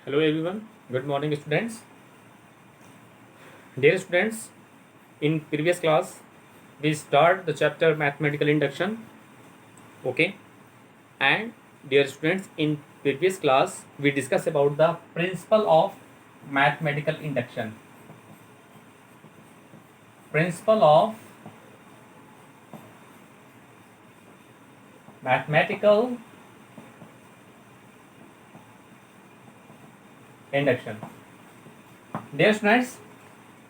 Hello everyone, good morning students. Dear students, in previous class we start the chapter mathematical induction. Okay, and dear students, in previous class we discuss about the principle of mathematical induction. Principle of mathematical induction. Dear students,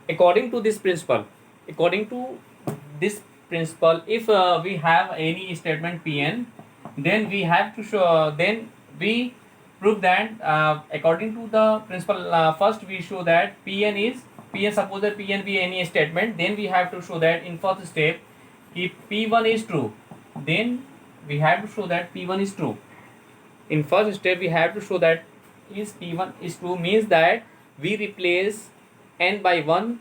according to this principle, according to this principle, if we have any statement Pn, then we have to show, then we prove that according to the principle, first we show that Pn is Pn. Suppose that Pn be any statement, then we have to show that in first step if P1 is true, then we have to show that P1 is true. In first step we have to show that is P1 is true, means that we replace n by 1,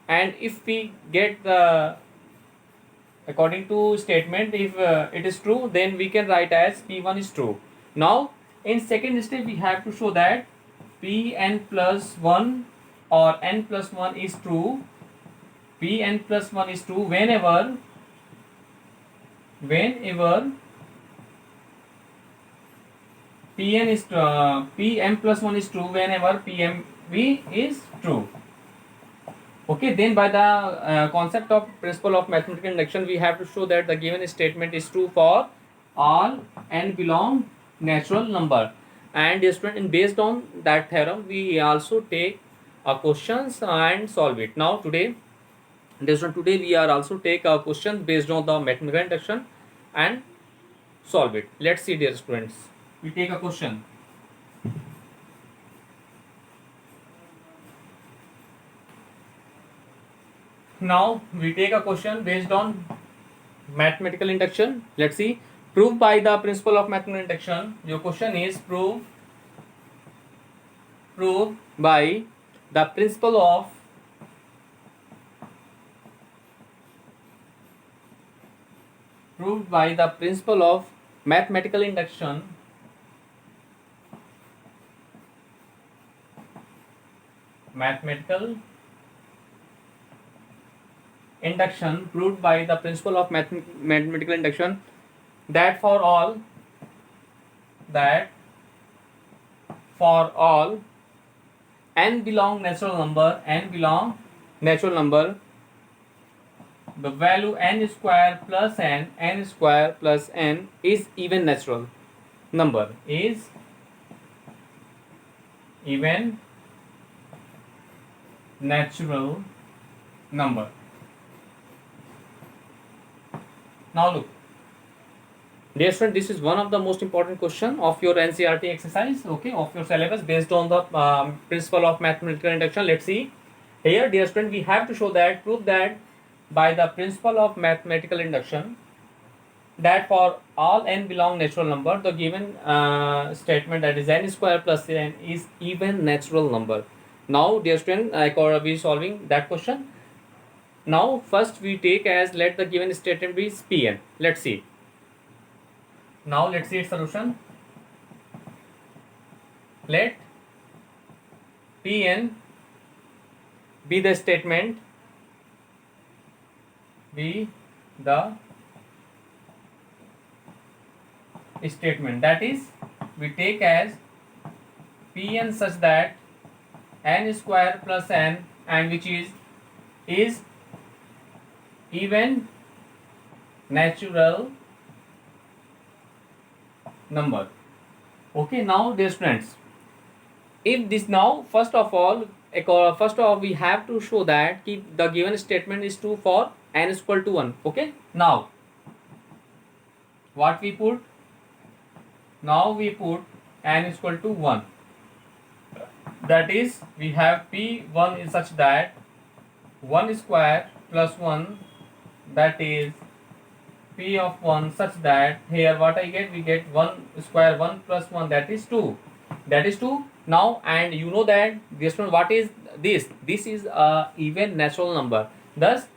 and if we get the according to statement, if it is true, then we can write as P1 is true. Now in second step we have to show that Pn plus 1 or n plus 1 is true. Pn plus 1 is true whenever Pn is Pm plus 1 is true whenever Pmv is true. Okay, then by the concept of principle of mathematical induction, we have to show that the given statement is true for all n belong natural number. And student, based on that theorem, we also take questions and solve it. Now today we are also take a question based on the mathematical induction and solve it. Let's see, dear students. We take a question. Now we take a question based on mathematical induction. Let's see. Prove by the principle of mathematical induction. Your question is prove by the principle of mathematical induction. Proved by the principle of mathematical induction that for all n belong natural number, the value n square plus n is even natural number, Now look, dear student, this is one of the most important question of your NCERT exercise, okay, of your syllabus based on the principle of mathematical induction. Let's see here, dear student, we have to show that prove that by the principle of mathematical induction that for all n belong natural number, the given statement that is n square plus n is even natural number. Now dear student, I will be solving that question. Now first we take as let the given statement be Pn. Let's see. Now let's see its solution. Let Pn be the statement, that is we take as Pn such that n square plus n, and which is even natural number. Okay, now dear students, if this now first of all we have to show that the given statement is true for n is equal to 1. Okay, now what we put? Now we put n is equal to 1. That is we have P1 is such that 1 square plus 1, that is P of 1 such that here what I get? We get 1 square 1 plus 1, that is 2. Now, and you know that this one, what is this? This is a even natural number. Thus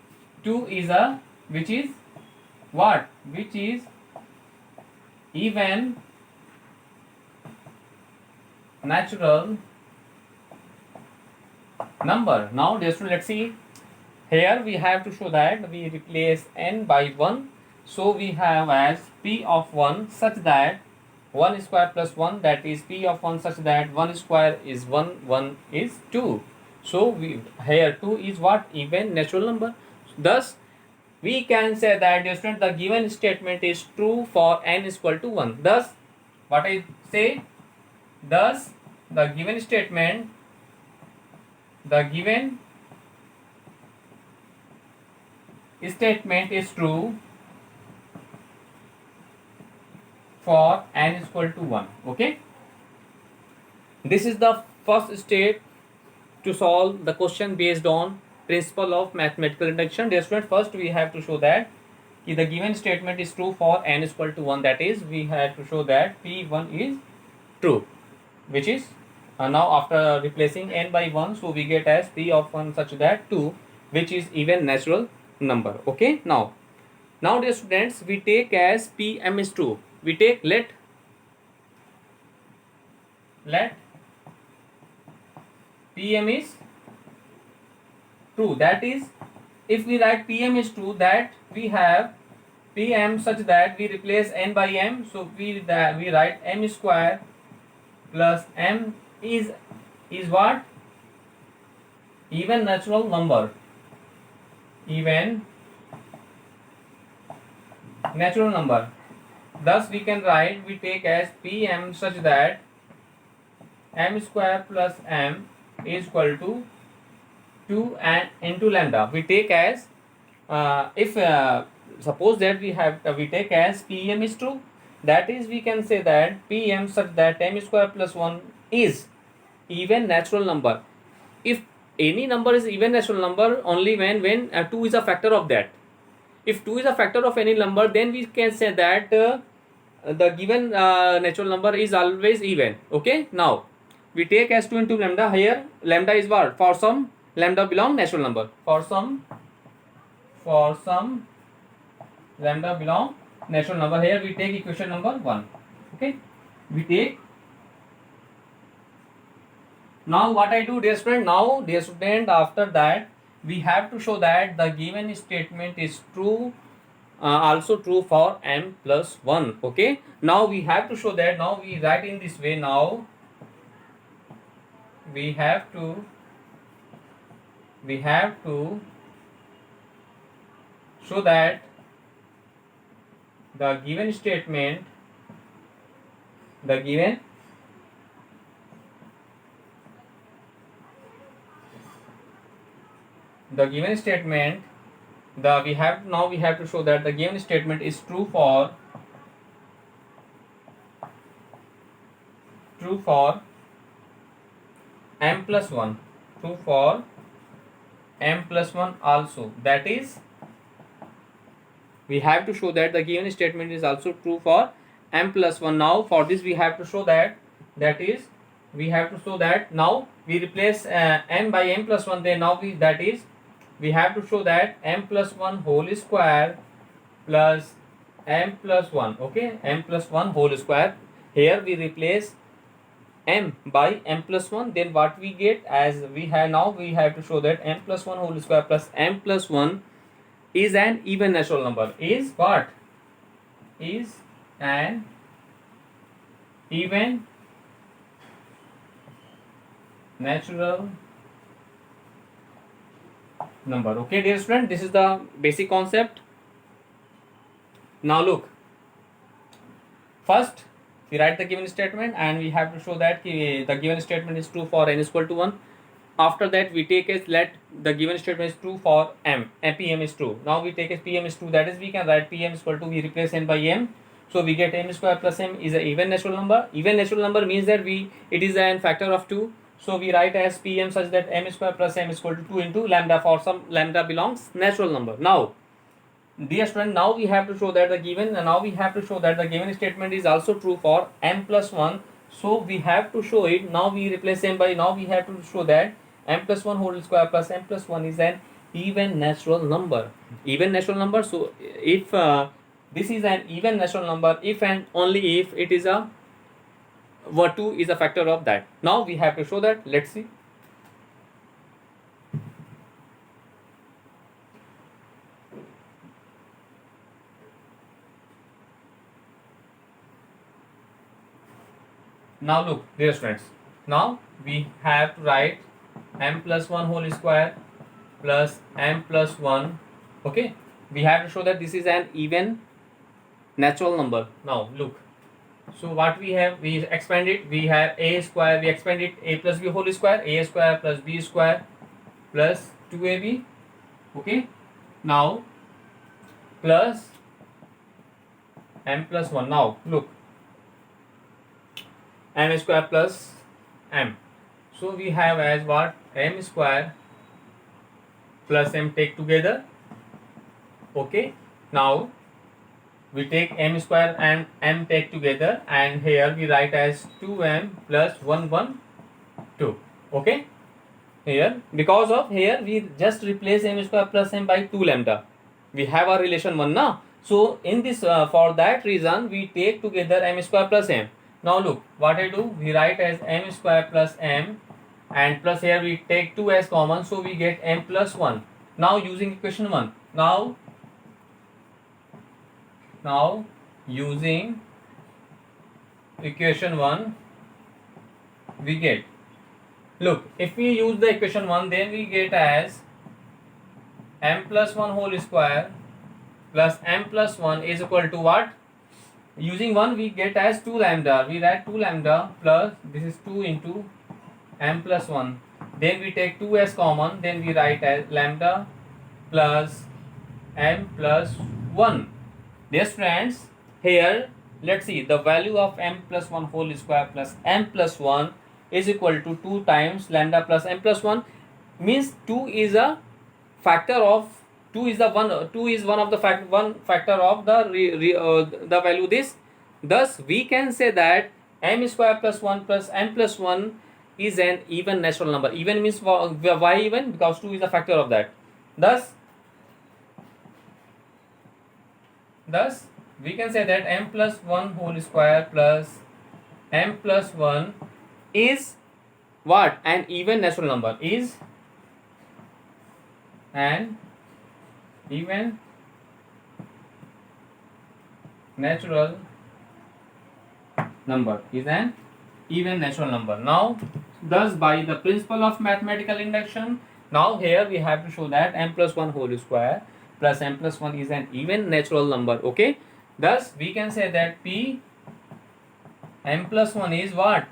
2 is a which is what? Which is even natural number. Now dear student, let's see. Here we have to show that we replace n by 1. So we have as p of 1 such that 1 square plus 1, that is p of 1 such that 1 square is 1, 1 is 2. So we here 2 is what? Even natural number. Thus we can say that dear student, the given statement is true for n is equal to 1. Thus what I say, thus the given statement, the given statement is true for n is equal to 1. Okay, this is the first step to solve the question based on principle of mathematical induction. Dear student, first we have to show that the given statement is true for n is equal to 1, that is we have to show that p1 is true, which is now after replacing n by 1, so we get as p of 1 such that 2, which is even natural number. Okay, now dear students, we take as pm is true, we take let pm is true, that is if we write pm is true, that we have pm such that we replace n by m, so we write m square plus m is what? Even natural number, even natural number. Thus we can write, we take as pm such that m square plus m is equal to 2 and into lambda. We take as if suppose that we take as pm is true, that is we can say that pm such that m square plus 1 is even natural number. If any number is even natural number only when 2 is a factor of that. If 2 is a factor of any number, then we can say that the given natural number is always even. Okay, now we take as 2 into lambda. Here lambda is what? For some lambda belong natural number, for some lambda belong natural number. Here we take equation number 1. Okay, we take. Now what I do, dear student, now dear student, after that we have to show that the given statement is true, also true for m plus 1. Okay, now we have to show that. Now we write in this way. Now we have to show that the given statement, the given statement, we have to show that the given statement is true for m plus 1, true for m plus 1 also. That is we have to show that the given statement is also true for m plus 1. Now for this we have to show that, we have to show that now we replace m by m plus 1, then now we have to show that m plus 1 whole square plus m plus 1. Okay, m plus 1 whole square. Here we replace m by m plus 1, then what we get as we have, now we have to show that m plus 1 whole square plus m plus 1 is an even natural number. Is what? Is an even natural number. Okay, dear student, this is the basic concept. Now look, first we write the given statement and we have to show that the given statement is true for n is equal to 1. After that we take as let the given statement is true for m and pm is true. Now we take as pm is true, that is we can write pm is equal to, we replace n by m, so we get m square plus m is an even natural number. Even natural number means that it is an factor of 2, so we write as pm such that m square plus m is equal to 2 into lambda, for some lambda belongs natural number. Now dear student, now we have to show that the given statement is also true for m plus 1, so we have to show it. Now we replace m by, now we have to show that m plus 1 whole square plus m plus 1 is an even natural number. So if this is an even natural number, if and only if it is a 2 is a factor of that. Now we have to show that. Let's see. Now look, dear students. Now we have to write m plus 1 whole square plus m plus 1. Okay. We have to show that this is an even natural number. Now look. So what we have, we expand it. We have a square. We expand it, a plus b whole square, a square plus b square plus 2ab. Okay. Now plus m plus 1. Now look, m square plus m. So we have as what, m square plus m take together. Okay. Now we take m square and m take together, and here we write as 2m plus 112. Okay. Here, because of here we just replace m square plus m by 2 lambda. We have a relation 1 now. So in this for that reason we take together m square plus m. Now look what I do, we write as m square plus m, and plus here we take 2 as common, so we get m plus 1. Now using equation 1, now using equation 1 we get, look, if we use the equation 1, then we get as m plus 1 whole square plus m plus 1 is equal to what, using 1 we get as 2 lambda. We write 2 lambda plus this is 2 into m plus 1. Then we take 2 as common, then we write as lambda plus m plus 1. Dear friends, here let's see the value of m plus 1 whole square plus m plus 1 is equal to 2 times lambda plus m plus 1, means 2 is a factor of 2 is the one 2 is one of the one factor of the value this. Thus we can say that m square plus 1 plus m plus 1 is an even natural number. Even means why even? Because 2 is a factor of that. Thus we can say that m plus 1 whole square plus m plus 1 is what? An even natural number, is an even natural number, is an even natural number. Now thus by the principle of mathematical induction, now here we have to show that m plus 1 whole square plus m plus 1 is an even natural number. Okay. Thus we can say that p m plus 1 is what?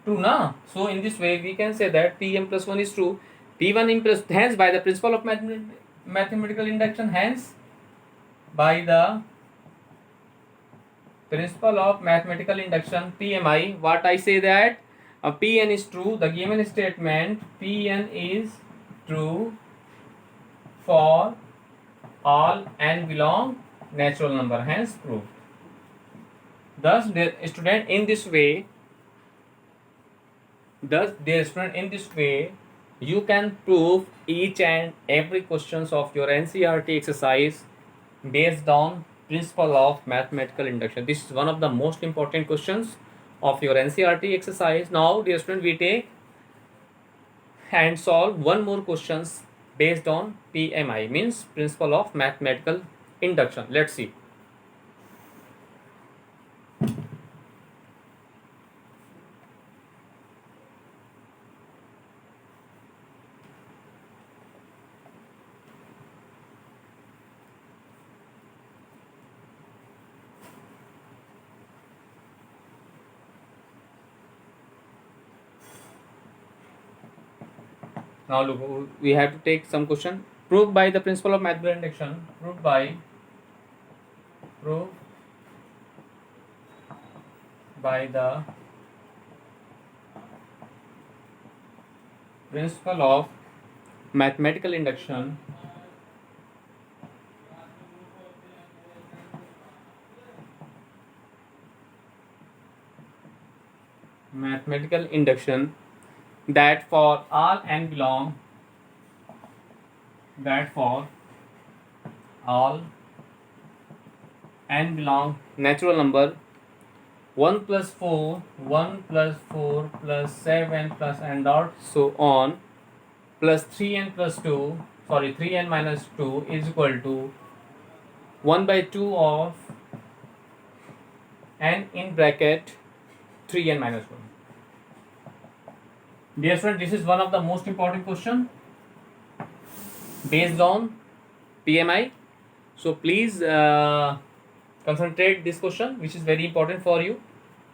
True, na? So in this way we can say that p m plus 1 is true. P1 m plus, hence by the principle of mathematical induction, hence by the principle of mathematical induction, PMI, what I say that Pn is true. The given statement Pn is true for all n belong natural number, hence proved. Thus the student in this way, you can prove each and every questions of your NCERT exercise based on principle of mathematical induction. This is one of the most important questions of your NCERT exercise. Now dear student, we take and solve one more questions based on PMI, means principle of mathematical induction. Let's see. Now look, we have to take some question. Prove by the principle of mathematical induction. Prove by the principle of mathematical induction. Mathematical induction that for all n belong natural number 1 plus 4 plus 7 plus and dot so on plus 3n minus 2 is equal to 1 by 2 of n in bracket 3n minus 1. Dear student, this is one of the most important question based on PMI. So please concentrate this question, which is very important for you.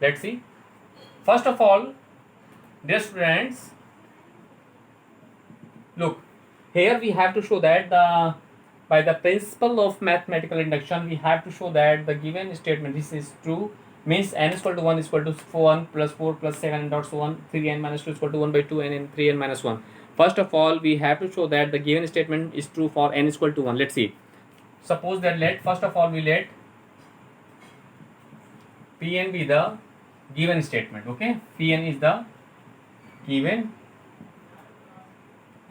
Let's see. First of all, dear students, look, here we have to show that by the principle of mathematical induction, we have to show that the given statement, this is true, means n is equal to 1 is equal to 1 plus 4 plus 7 dot so on, 3n minus 2 is equal to 1 by 2 and 3n minus 1. First of all, we have to show that the given statement is true for n is equal to 1. Let's see. Suppose that first of all we let Pn be the given statement. Okay, Pn is the given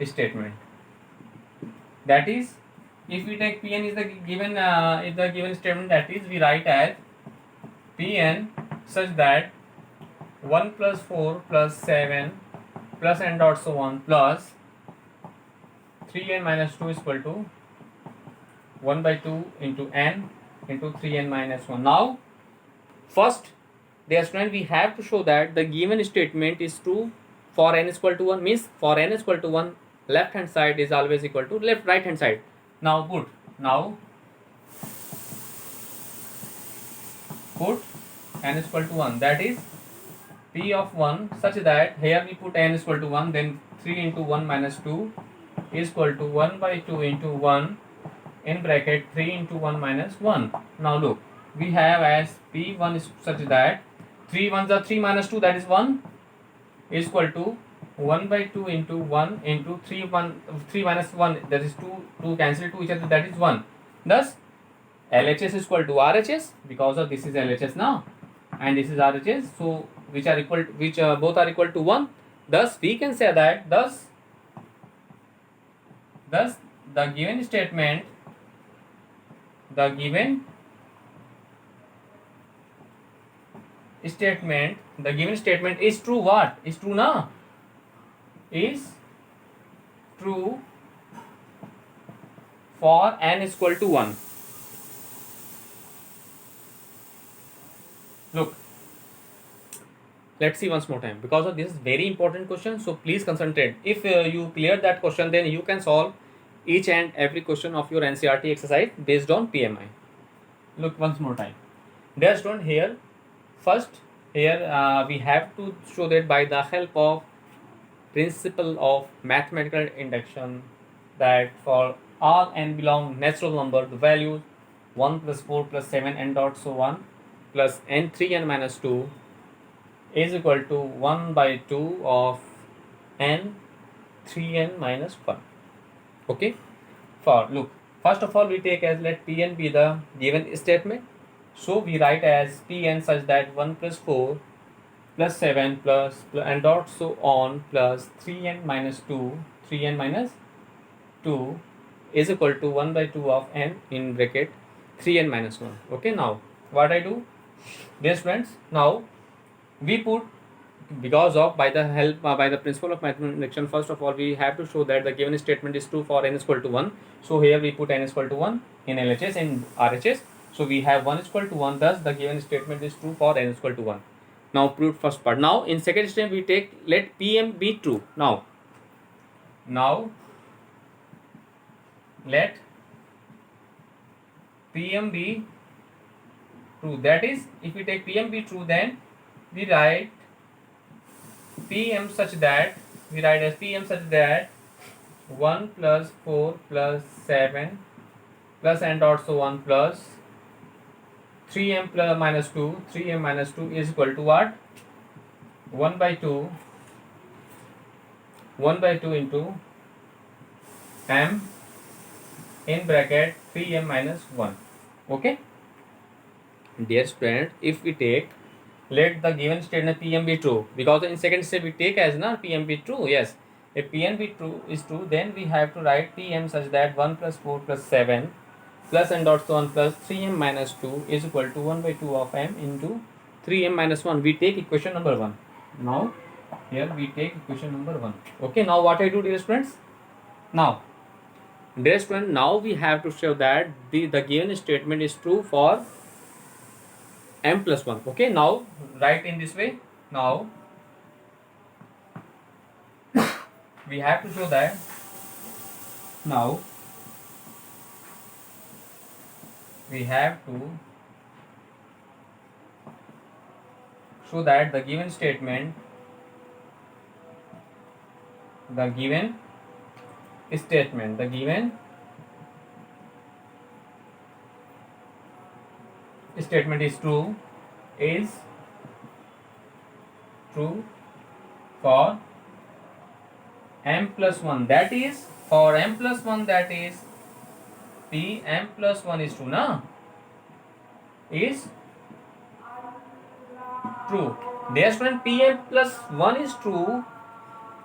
statement. That is, if we take Pn is the given statement, that is we write as Pn such that 1 plus 4 plus 7 plus n dot so on plus 3n minus 2 is equal to 1 by 2 into n into 3n minus 1. Now, first, dear student, we have to show that the given statement is true for n is equal to 1, means for n is equal to 1, left hand side is always equal to right hand side. Now put n is equal to 1, that is P of 1 such that here we put n is equal to 1, then 3 into 1 minus 2 is equal to 1 by 2 into 1 in bracket 3 into 1 minus 1. Now look, we have as P1 is such that 3 ones are 3 minus 2, that is 1, is equal to 1 by 2 into 1 into 3 minus 1, that is 2 cancel to each other, that is 1. Thus LHS is equal to RHS, because of this is LHS now and this is RHS, so which both are equal to 1. Thus we can say that thus the given statement is true. What is true now? Is true for n is equal to 1. Look, let's see once more time, because of this is very important question, so please concentrate. If you clear that question, then you can solve each and every question of your NCERT exercise based on PMI. Look once more time. Dear student, here we have to show that by the help of principle of mathematical induction, that for all n belong natural number, the values 1 plus 4 plus 7 n dot so on plus n 3n minus 2 is equal to 1 by 2 of n 3n minus 1. Okay, for look, first of all we take as let Pn be the given statement, so we write as Pn such that 1 plus 4 plus 7 plus n dot so on plus 3n minus 2 is equal to 1 by 2 of n in bracket 3n minus 1. Okay, now what I do, dear friends, now we put, because of by the principle of mathematical induction, first of all we have to show that the given statement is true for n is equal to 1. So here we put n is equal to 1 in LHS and RHS. So we have 1 is equal to 1. Thus the given statement is true for n is equal to 1. Now prove first part. Now in second step we take let Pm be true. Now let Pm be true. That is, if we take Pm be true, then we write Pm such that 1 plus 4 plus 7 plus n dot so 1 plus 3m plus minus 2 is equal to what? 1 by 2 into m in bracket 3m minus 1. Okay, dear student, if we take let the given statement Pm be true, because in second step we take as Pm be true. Yes, if Pm be true is true, then we have to write Pm such that 1 plus 4 plus 7 plus n dot so 1 plus 3m minus 2 is equal to 1 by 2 of m into 3m minus 1. We take equation number 1. Now here we take equation number 1. Okay, now what I do, dear students? Now dear student, now we have to show that the given statement is true for m plus 1. Okay, now write in this way. Now we have to show that now we have to show that the given statement the given statement is true for m plus 1, that is for m plus 1, that is p m plus 1 is true, na, is true. Dear student, p m plus 1 is true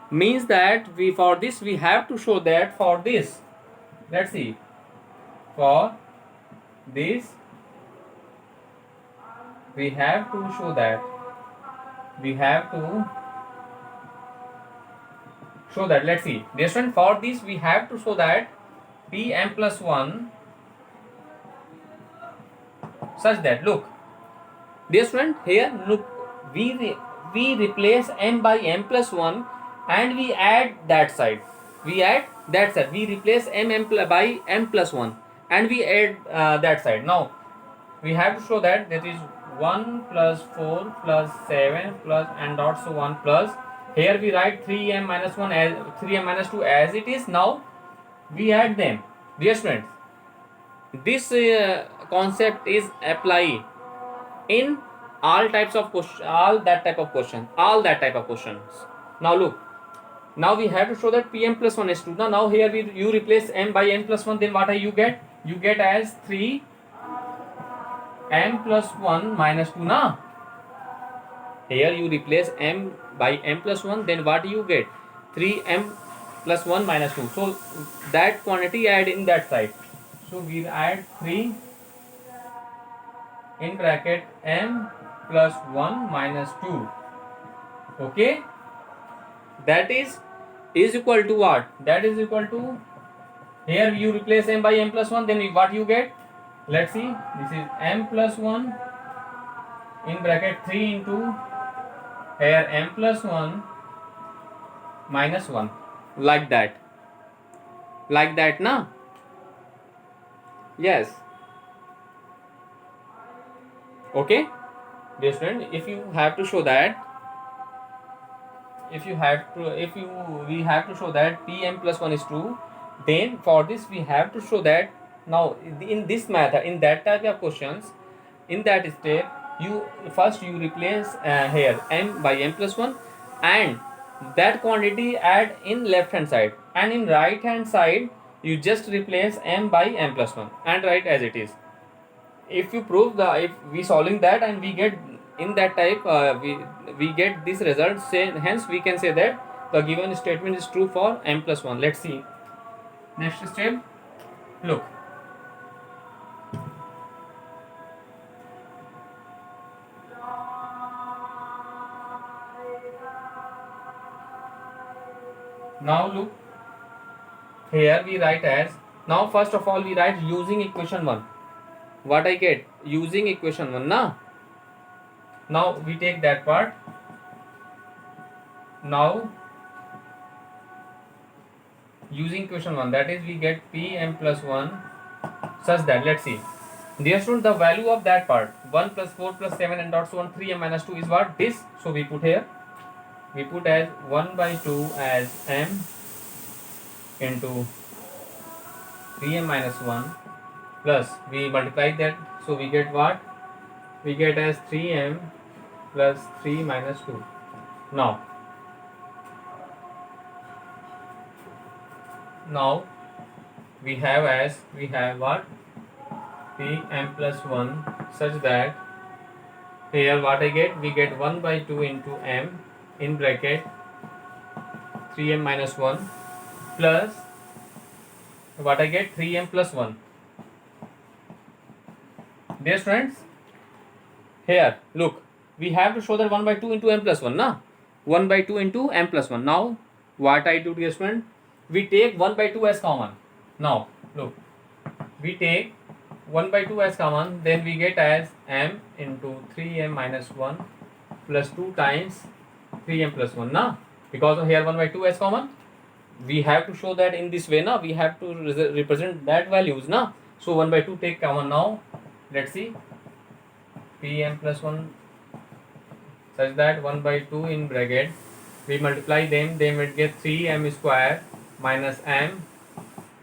means that for this we have to show that for this, let's see, for this we have to show that let's see, dear student, for this we have to show that p m plus 1 such that, look dear student, here look, we replace m by m plus 1 and we add that side, we replace by m plus 1 and we add that side. Now we have to show that is 1 plus 4 plus 7 plus and also 1 plus, here we write 3m minus 1 as 3m minus 2 as it is. Now we add them. Dear students, this concept is apply in all types of question, all that type of questions. Now look, now we have to show that pm plus 1 is true. Now here you replace m by n plus 1, then what you get? You get as 3 m plus 1 minus 2, na. Here you replace m by m plus 1, then what you get? 3m plus 1 minus 2. So that quantity add in that side. So we add 3 in bracket m plus 1 minus 2. Okay, that is equal to what? That is equal to, here you replace m by m plus 1, then what you get? Let's see, this is m plus 1 in bracket 3 into here m plus 1 minus 1, like that, na? Yes. Okay, dear student, if you have to show that we have to show that pm plus 1 is true, then for this we have to show that now in this method, in that type of questions, in that step, you replace here m by m plus 1 and that quantity add in left hand side, and in right hand side you just replace m by m plus 1 and write as it is. If you prove if we solving that and we get in that type we get this result, say, hence we can say that the given statement is true for m plus 1. Let's see next step. Look, now look, here we write as, now first of all we write using equation 1, what I get using equation 1, na. Now we take that part. Now using equation 1, that is we get p m plus 1 such that, let's see, dear student, the value of that part 1 plus 4 plus 7 and dot so on 3m minus 2 is what? This. So we put here, we put as 1 by 2 as m into 3m minus 1 plus we multiply that, so we get what? We get as 3m plus 3 minus 2. Now we have what? P m plus 1 such that here what I get? We get 1 by 2 into m in bracket 3m minus 1 plus what I get? 3m plus 1. Dear students, here look, we have to show that 1 by 2 into m plus 1, na. 1 by 2 into m plus 1. Now what I do, dear student, we take 1 by 2 as common. Now look, we take 1 by 2 as common, then we get as m into 3m minus 1 plus 2 times 3m plus 1 now, because of here 1 by 2 is common. We have to show that in this way now, we have to represent that values now. So 1 by 2 take common now. Let's see, pm plus 1 such that 1 by 2 in bracket, we multiply them, they will get 3m square minus m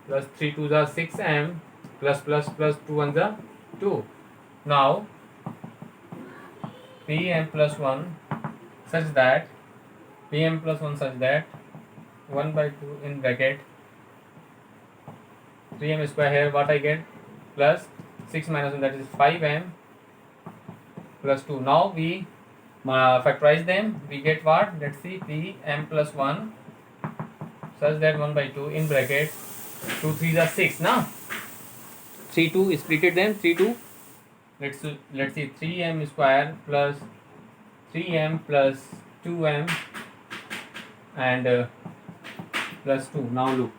plus 3 2s are 6m plus 2 1s are 2. Now pm plus 1 such that 1 by 2 in bracket 3m square, here what I get, plus 6 minus 1, that is 5m plus 2. Now we factorize them, we get what, let's see, pm plus 1 such that 1 by 2 in bracket 2 3s are 6 now, 3 2 splitted them, 3 2, let's see, 3m square plus 3m plus 2m and plus 2. Now look,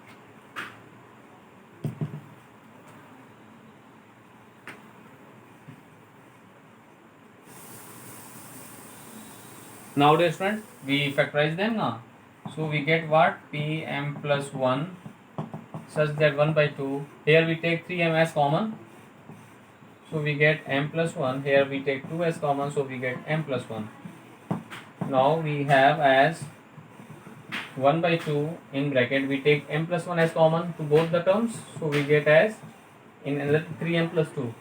now dear students, we factorize them now, so we get what, pm plus 1 such that 1 by 2, here we take 3m as common, so we get m plus 1, here we take 2 as common, so we get m plus 1. Now we have as 1 by 2 in bracket, we take m plus 1 as common to both the terms, so we get as in another 3m plus 2,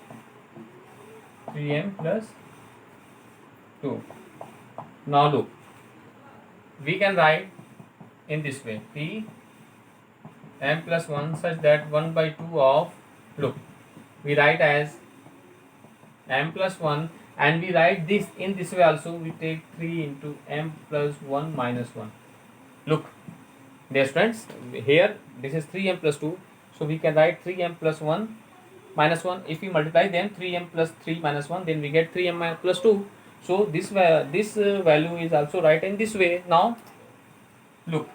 3m plus 2. Now look, we can write in this way, p m plus 1 such that 1 by 2 of, look, we write as m plus 1, and we write this in this way also, we take 3 into m plus 1 minus 1. Look dear friends, here this is 3m plus 2, so we can write 3m plus 1 minus 1. If we multiply them, 3m plus 3 minus 1, then we get 3m plus 2. So this value is also right in this way. Now look,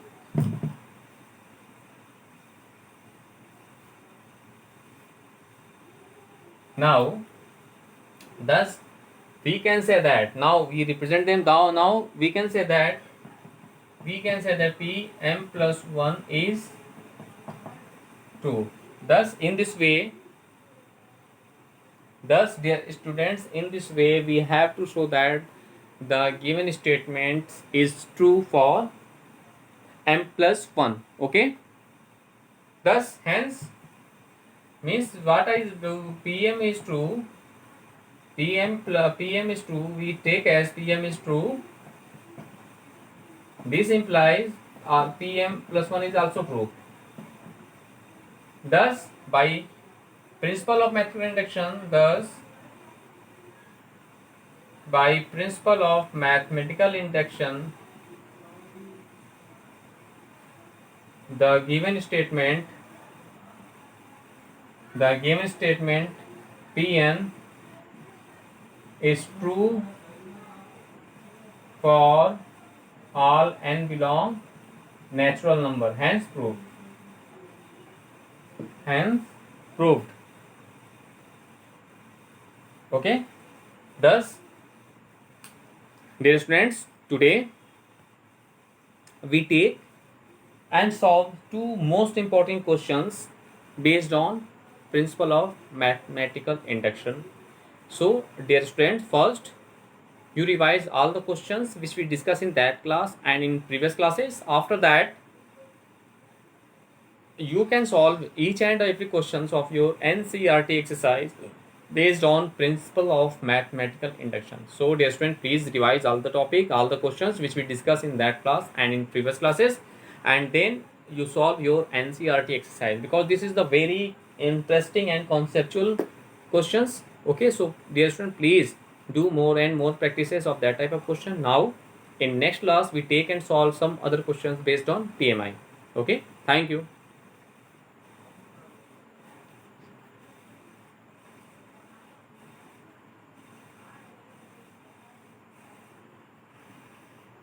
now thus we can say that, now we represent them down, now we can say that p m plus 1 is true. Thus in this way, thus dear students, in this way we have to show that the given statement is true for m plus 1. Okay, thus hence means what I do, pm is true, pm is true, we take as pm is true. This implies pm plus 1 is also true. Thus by principle of mathematical induction, the given statement Pn is true for all n belong natural number, hence proved. Okay, thus dear students, today we take and solve two most important questions based on principle of mathematical induction. So dear students, first you revise all the questions which we discussed in that class and in previous classes. After that you can solve each and every questions of your NCERT exercise based on principle of mathematical induction. So dear students, please revise all the topic, all the questions which we discussed in that class and in previous classes, and then you solve your NCERT exercise, because this is the very interesting and conceptual questions. Okay, so dear student, please do more and more practices of that type of question. Now in next class we take and solve some other questions based on PMI. Okay, thank you.